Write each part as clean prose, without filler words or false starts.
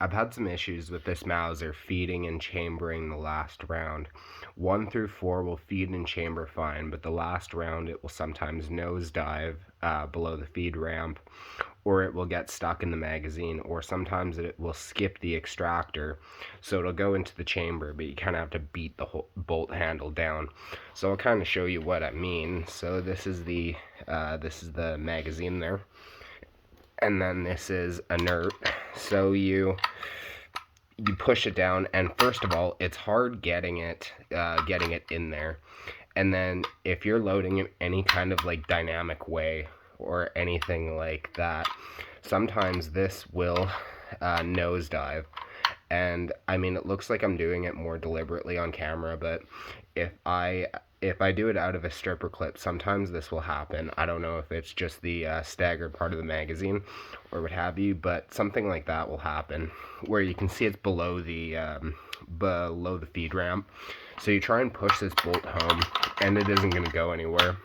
I've had some issues with this Mauser feeding and chambering the last round. 1 through 4 will feed and chamber fine, but the last round it will sometimes nosedive below the feed ramp, or it will get stuck in the magazine, or sometimes it will skip the extractor, so it'll go into the chamber, but you kind of have to beat the whole bolt handle down. So I'll kind of show you what I mean. So this is the magazine there, and then this is inert. So you push it down, and first of all, it's hard getting it in there. And then if you're loading it any kind of like dynamic way or anything like that, sometimes this will nosedive. And I mean, it looks like I'm doing it more deliberately on camera, but if I do it out of a stripper clip, sometimes this will happen. I don't know if it's just the staggered part of the magazine or what have you, but something like that will happen where you can see it's below the feed ramp. So you try and push this bolt home, and it isn't going to go anywhere.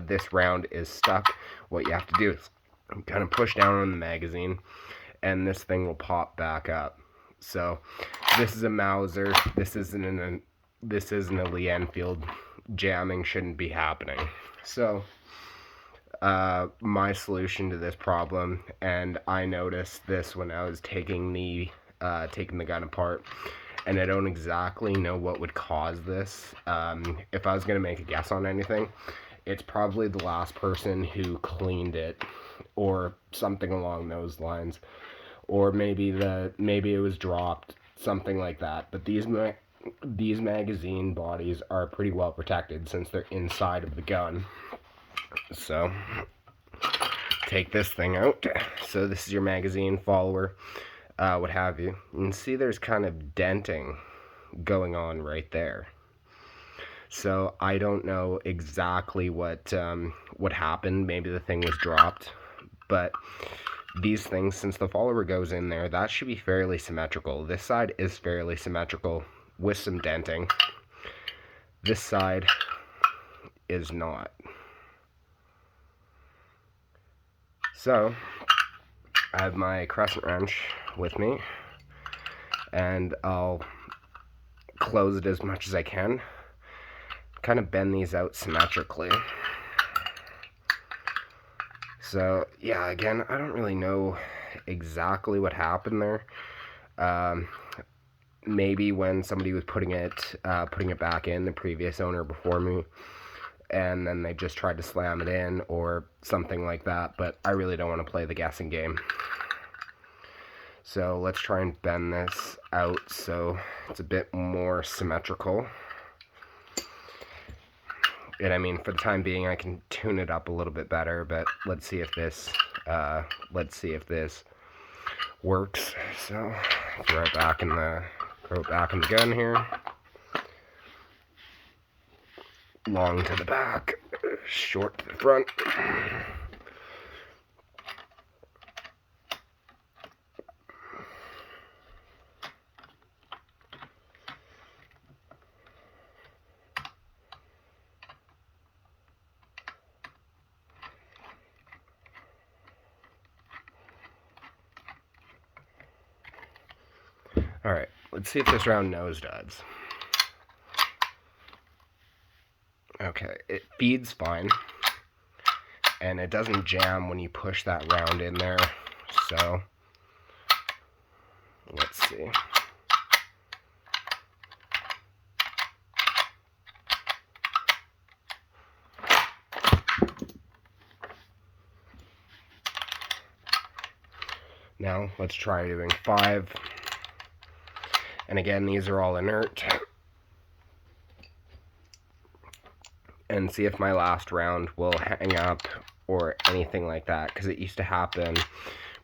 This round is stuck. What you have to do is kind of push down on the magazine, and this thing will pop back up. So this is a Mauser. This isn't a Lee Enfield. Jamming shouldn't be happening. So my solution to this problem, and I noticed this when I was taking the gun apart, and I don't exactly know what would cause this. If I was going to make a guess on anything, it's probably the last person who cleaned it, or something along those lines, or maybe it was dropped, something like that. But these magazine bodies are pretty well protected since they're inside of the gun. So take this thing out. So this is your magazine follower, what have you. You can see there's kind of denting going on right there. So I don't know exactly what happened. Maybe the thing was dropped, but these things, since the follower goes in there, that should be fairly symmetrical. This side is fairly symmetrical with some denting. This side is not. So I have my crescent wrench with me, and I'll close it as much as I can. Kind of bend these out symmetrically. So yeah, again, I don't really know exactly what happened there. Maybe when somebody was putting it back in, the previous owner before me, and then they just tried to slam it in or something like that, but I really don't want to play the guessing game. So let's try and bend this out so it's a bit more symmetrical. And I mean, for the time being, I can tune it up a little bit better, but let's see if this works. So throw it back in the gun here. Long to the back, short to the front. Alright, let's see if this round nosedives. Okay, it feeds fine, and it doesn't jam when you push that round in there, so let's see. Now, let's try doing 5. And again, these are all inert. And see if my last round will hang up or anything like that, because it used to happen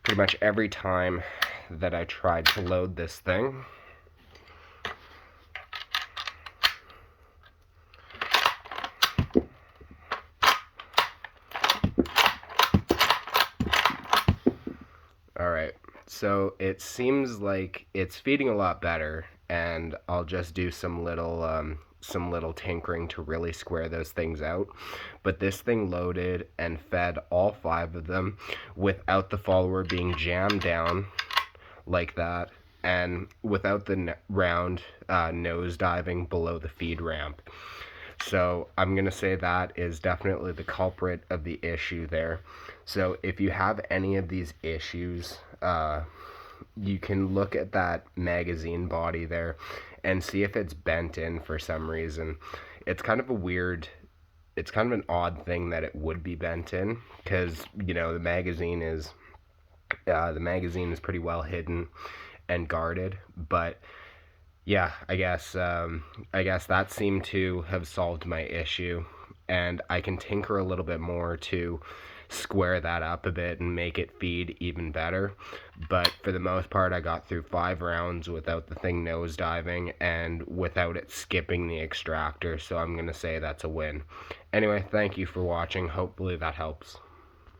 pretty much every time that I tried to load this thing. Alright, so it seems like it's feeding a lot better, and I'll just do some little tinkering to really square those things out. But this thing loaded and fed all 5 of them without the follower being jammed down like that, and without the round nose diving below the feed ramp. So I'm going to say that is definitely the culprit of the issue there. So if you have any of these issues, you can look at that magazine body there and see if it's bent in for some reason. It's kind of a weird, it's kind of an odd thing that it would be bent in, because the magazine is pretty well hidden and guarded. But yeah, I guess that seemed to have solved my issue, and I can tinker a little bit more to square that up a bit and make it feed even better. But for the most part, I got through 5 rounds without the thing nosediving and without it skipping the extractor, so I'm gonna say that's a win. Anyway, thank you for watching. Hopefully that helps.